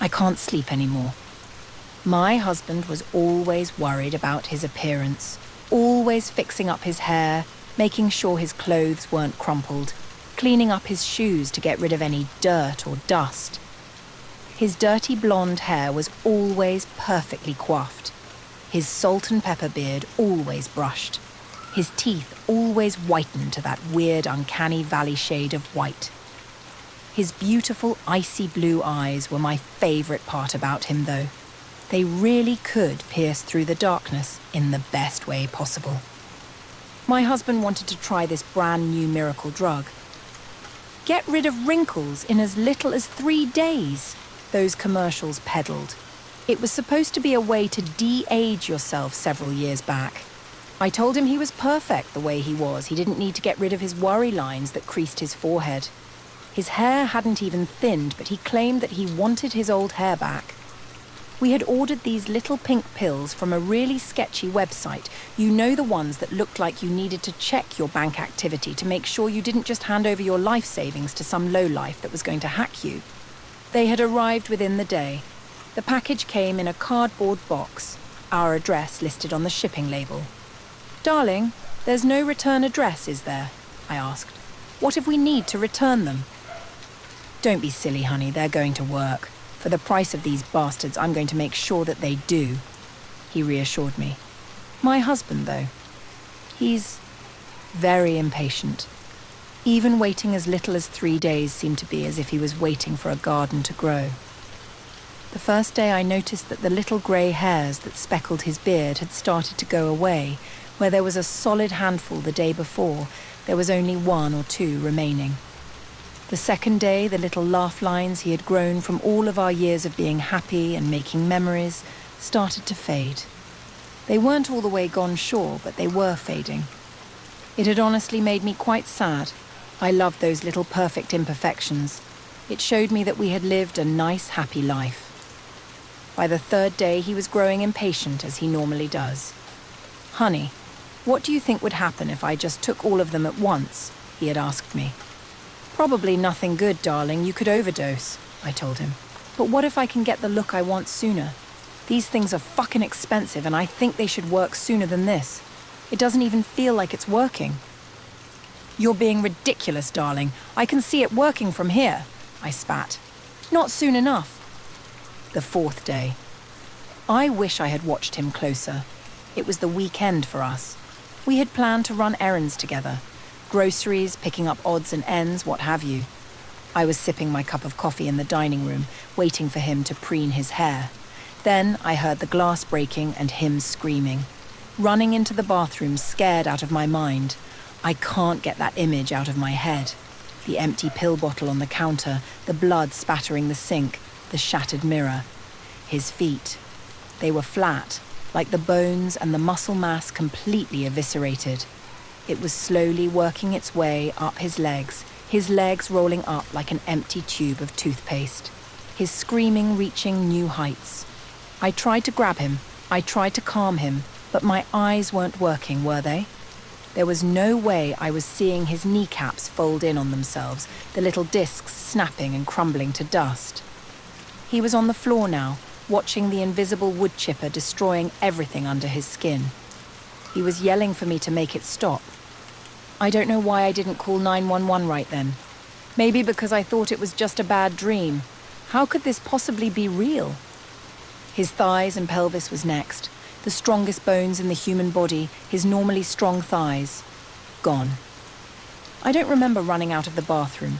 I can't sleep anymore. My husband was always worried about his appearance, always fixing up his hair, making sure his clothes weren't crumpled, cleaning up his shoes to get rid of any dirt or dust. His dirty blonde hair was always perfectly coiffed, his salt and pepper beard always brushed, his teeth always whitened to that weird, uncanny valley shade of white. His beautiful, icy blue eyes were my favourite part about him, though. They really could pierce through the darkness in the best way possible. My husband wanted to try this brand new miracle drug. Get rid of wrinkles in as little as 3 days, those commercials peddled. It was supposed to be a way to de-age yourself several years back. I told him he was perfect the way he was. He didn't need to get rid of his worry lines that creased his forehead. His hair hadn't even thinned, but he claimed that he wanted his old hair back. We had ordered these little pink pills from a really sketchy website. You know, the ones that looked like you needed to check your bank activity to make sure you didn't just hand over your life savings to some lowlife that was going to hack you. They had arrived within the day. The package came in a cardboard box, our address listed on the shipping label. "Darling, there's no return address, is there?" I asked. "What if we need to return them?" "Don't be silly, honey, they're going to work. For the price of these bastards, I'm going to make sure that they do," he reassured me. My husband, though, he's very impatient. Even waiting as little as 3 days seemed to be as if he was waiting for a garden to grow. The first day I noticed that the little grey hairs that speckled his beard had started to go away. Where there was a solid handful the day before, there was only 1 or 2 remaining. The second day, the little laugh lines he had grown from all of our years of being happy and making memories started to fade. They weren't all the way gone, sure, but they were fading. It had honestly made me quite sad. I loved those little perfect imperfections. It showed me that we had lived a nice, happy life. By the 3rd day, he was growing impatient, as he normally does. "Honey, what do you think would happen if I just took all of them at once?" he had asked me. "Probably nothing good, darling. You could overdose," I told him. "But what if I can get the look I want sooner? These things are fucking expensive, and I think they should work sooner than this. It doesn't even feel like it's working." "You're being ridiculous, darling. I can see it working from here," I spat. "Not soon enough." The 4th day. I wish I had watched him closer. It was the weekend for us. We had planned to run errands together. Groceries, picking up odds and ends, what have you. I was sipping my cup of coffee in the dining room, waiting for him to preen his hair. Then I heard the glass breaking and him screaming. Running into the bathroom, scared out of my mind. I can't get that image out of my head. The empty pill bottle on the counter, the blood spattering the sink, the shattered mirror. His feet. They were flat, like the bones and the muscle mass completely eviscerated. It was slowly working its way up his legs rolling up like an empty tube of toothpaste. His screaming reaching new heights. I tried to grab him. I tried to calm him, but my eyes weren't working, were they? There was no way I was seeing his kneecaps fold in on themselves, the little discs snapping and crumbling to dust. He was on the floor now, watching the invisible wood chipper destroying everything under his skin. He was yelling for me to make it stop. I don't know why I didn't call 911 right then. Maybe because I thought it was just a bad dream. How could this possibly be real? His thighs and pelvis was next. The strongest bones in the human body, his normally strong thighs. Gone. I don't remember running out of the bathroom.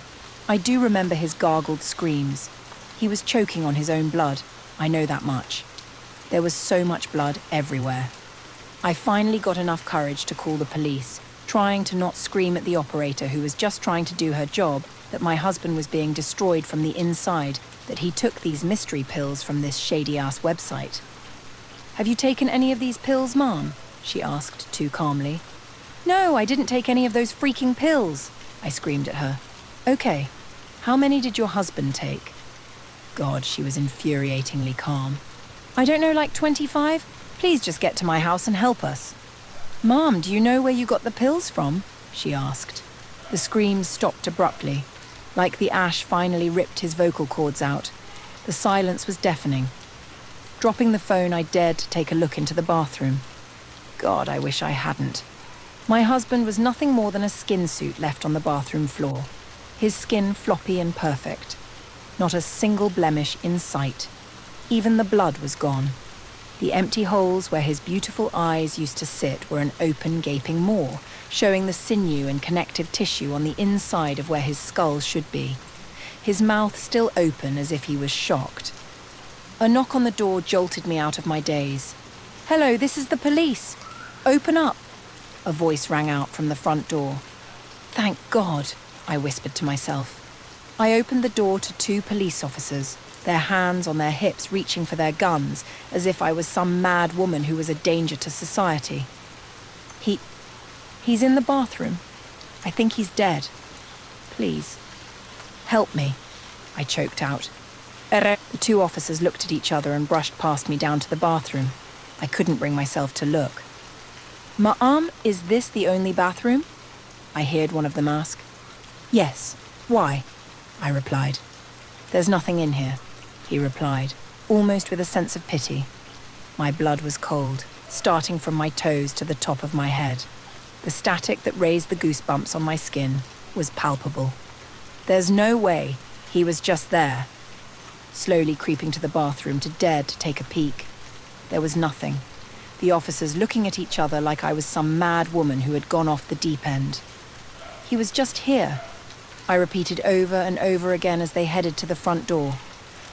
I do remember his gargled screams. He was choking on his own blood. I know that much. There was so much blood everywhere. I finally got enough courage to call the police, trying to not scream at the operator who was just trying to do her job, that my husband was being destroyed from the inside, that he took these mystery pills from this shady-ass website. "Have you taken any of these pills, Mom?" she asked too calmly. "No, I didn't take any of those freaking pills," I screamed at her. "Okay, how many did your husband take?" God, she was infuriatingly calm. "I don't know, like 25? Please just get to my house and help us." "Mom, do you know where you got the pills from?" she asked. The screams stopped abruptly, like the ash finally ripped his vocal cords out. The silence was deafening. Dropping the phone, I dared to take a look into the bathroom. God, I wish I hadn't. My husband was nothing more than a skin suit left on the bathroom floor. His skin floppy and perfect. Not a single blemish in sight. Even the blood was gone. The empty holes where his beautiful eyes used to sit were an open, gaping maw, showing the sinew and connective tissue on the inside of where his skull should be. His mouth still open as if he was shocked. A knock on the door jolted me out of my daze. "Hello, this is the police. Open up," a voice rang out from the front door. "Thank God," I whispered to myself. I opened the door to 2 police officers, their hands on their hips reaching for their guns, as if I was some mad woman who was a danger to society. He's in the bathroom. I think he's dead. Please, help me," I choked out. The 2 officers looked at each other and brushed past me down to the bathroom. I couldn't bring myself to look. "Ma'am, is this the only bathroom?" I heard one of them ask. "Yes. Why?" I replied. "There's nothing in here," he replied, almost with a sense of pity. My blood was cold, starting from my toes to the top of my head. The static that raised the goosebumps on my skin was palpable. There's no way he was just there. Slowly creeping to the bathroom to dare to take a peek. There was nothing. The officers looking at each other like I was some mad woman who had gone off the deep end. "He was just here," I repeated over and over again as they headed to the front door.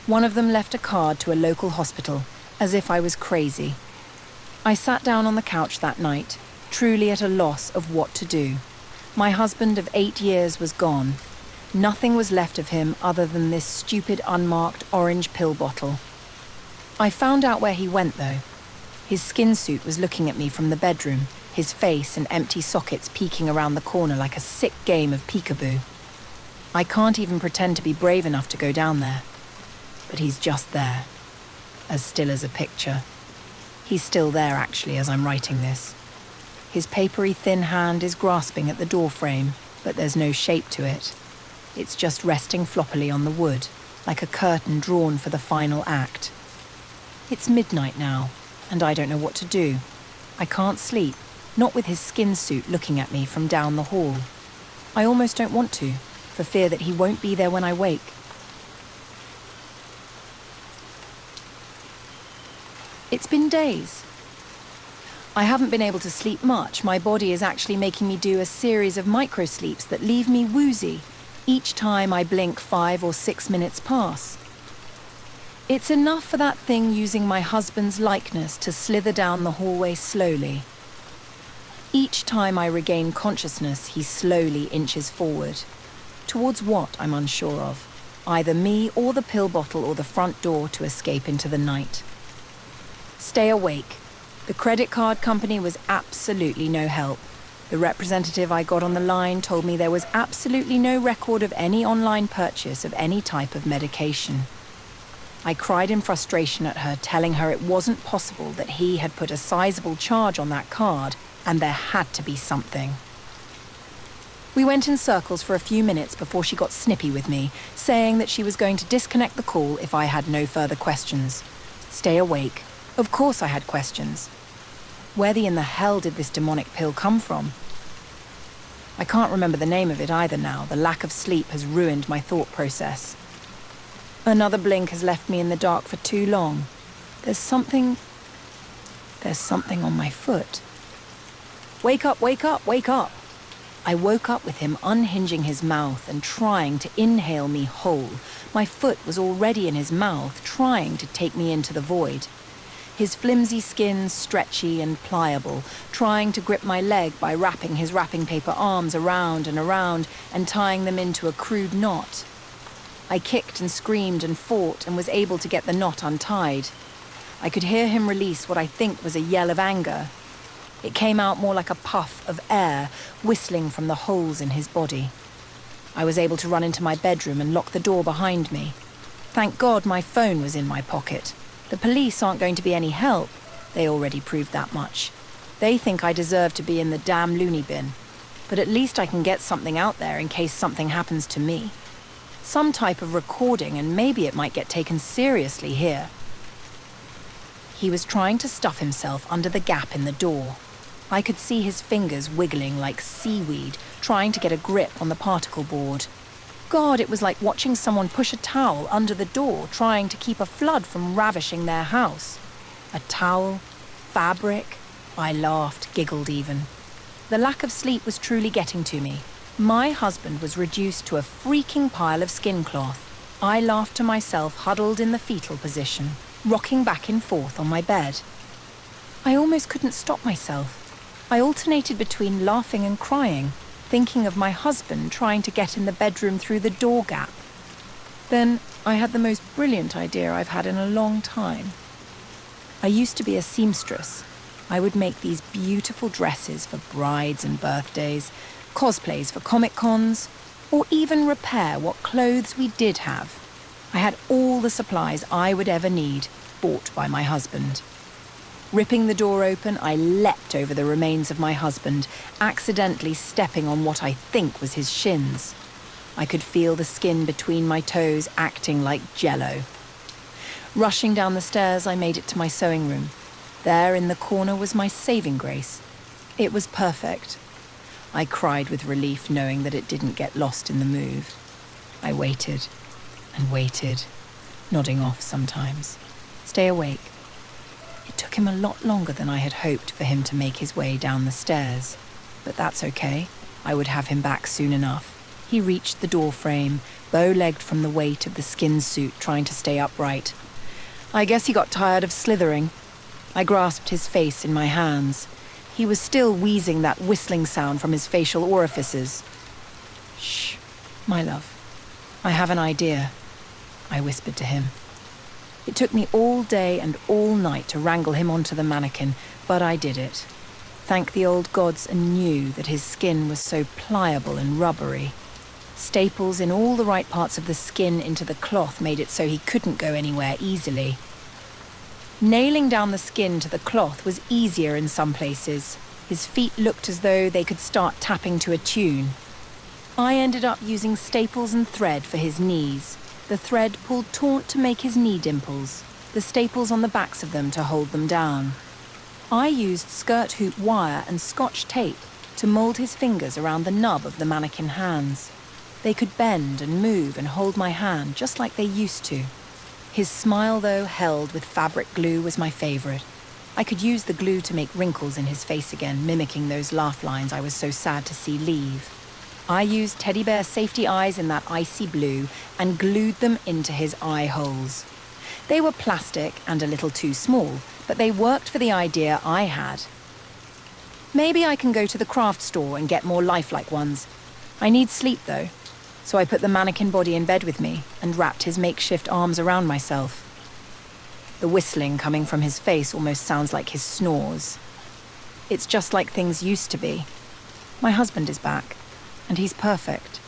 One of them left a card to a local hospital, as if I was crazy. I sat down on the couch that night, truly at a loss of what to do. My husband of 8 years was gone. Nothing was left of him other than this stupid unmarked orange pill bottle. I found out where he went, though. His skin suit was looking at me from the bedroom, his face and empty sockets peeking around the corner like a sick game of peekaboo. I can't even pretend to be brave enough to go down there. But he's just there, as still as a picture. He's still there, actually, as I'm writing this. His papery thin hand is grasping at the door frame, but there's no shape to it. It's just resting floppily on the wood, like a curtain drawn for the final act. It's midnight now, and I don't know what to do. I can't sleep, not with his skin suit looking at me from down the hall. I almost don't want to, for fear that he won't be there when I wake. It's been days. I haven't been able to sleep much. My body is actually making me do a series of micro-sleeps that leave me woozy each time I blink 5 or 6 minutes pass. It's enough for that thing using my husband's likeness to slither down the hallway slowly. Each time I regain consciousness, he slowly inches forward. Towards what, I'm unsure of. Either me or the pill bottle or the front door to escape into the night. Stay awake. The credit card company was absolutely no help. The representative I got on the line told me there was absolutely no record of any online purchase of any type of medication. I cried in frustration at her, telling her it wasn't possible that he had put a sizable charge on that card and there had to be something. We went in circles for a few minutes before she got snippy with me, saying that she was going to disconnect the call if I had no further questions. Stay awake. Of course I had questions. Where in the hell did this demonic pill come from? I can't remember the name of it either now. The lack of sleep has ruined my thought process. Another blink has left me in the dark for too long. There's something on my foot. Wake up, wake up, wake up! I woke up with him unhinging his mouth and trying to inhale me whole. My foot was already in his mouth, trying to take me into the void. His flimsy skin stretchy and pliable, trying to grip my leg by wrapping his wrapping paper arms around and tying them into a crude knot. I kicked and screamed and fought and was able to get the knot untied. I could hear him release what I think was a yell of anger. It came out more like a puff of air, whistling from the holes in his body. I was able to run into my bedroom and lock the door behind me. Thank God my phone was in my pocket. The police aren't going to be any help. They already proved that much. They think I deserve to be in the damn loony bin. But at least I can get something out there in case something happens to me. Some type of recording, and maybe it might get taken seriously here. He was trying to stuff himself under the gap in the door. I could see his fingers wiggling like seaweed, trying to get a grip on the particle board. God, it was like watching someone push a towel under the door, trying to keep a flood from ravishing their house. A towel, fabric. I laughed, giggled even. The lack of sleep was truly getting to me. My husband was reduced to a freaking pile of skin cloth. I laughed to myself, huddled in the fetal position, rocking back and forth on my bed. I almost couldn't stop myself. I alternated between laughing and crying, thinking of my husband trying to get in the bedroom through the door gap. Then I had the most brilliant idea I've had in a long time. I used to be a seamstress. I would make these beautiful dresses for brides and birthdays, cosplays for Comic Cons, or even repair what clothes we did have. I had all the supplies I would ever need, bought by my husband. Ripping the door open, I leapt over the remains of my husband, accidentally stepping on what I think was his shins. I could feel the skin between my toes acting like jello. Rushing down the stairs, I made it to my sewing room. There in the corner was my saving grace. It was perfect. I cried with relief knowing that it didn't get lost in the move. I waited and waited, nodding off sometimes. Stay awake. It took him a lot longer than I had hoped for him to make his way down the stairs. But that's okay. I would have him back soon enough. He reached the door frame, bow-legged from the weight of the skin suit, trying to stay upright. I guess he got tired of slithering. I grasped his face in my hands. He was still wheezing that whistling sound from his facial orifices. Shh, my love. I have an idea, I whispered to him. It took me all day and all night to wrangle him onto the mannequin, but I did it. Thank the old gods anew that his skin was so pliable and rubbery. Staples in all the right parts of the skin into the cloth made it so he couldn't go anywhere easily. Nailing down the skin to the cloth was easier in some places. His feet looked as though they could start tapping to a tune. I ended up using staples and thread for his knees. The thread pulled taut to make his knee dimples, the staples on the backs of them to hold them down. I used skirt hoop wire and Scotch tape to mold his fingers around the nub of the mannequin hands. They could bend and move and hold my hand just like they used to. His smile, though, held with fabric glue, was my favorite. I could use the glue to make wrinkles in his face again, mimicking those laugh lines I was so sad to see leave. I used teddy bear safety eyes in that icy blue and glued them into his eye holes. They were plastic and a little too small, but they worked for the idea I had. Maybe I can go to the craft store and get more lifelike ones. I need sleep, though. So I put the mannequin body in bed with me and wrapped his makeshift arms around myself. The whistling coming from his face almost sounds like his snores. It's just like things used to be. My husband is back, and he's perfect.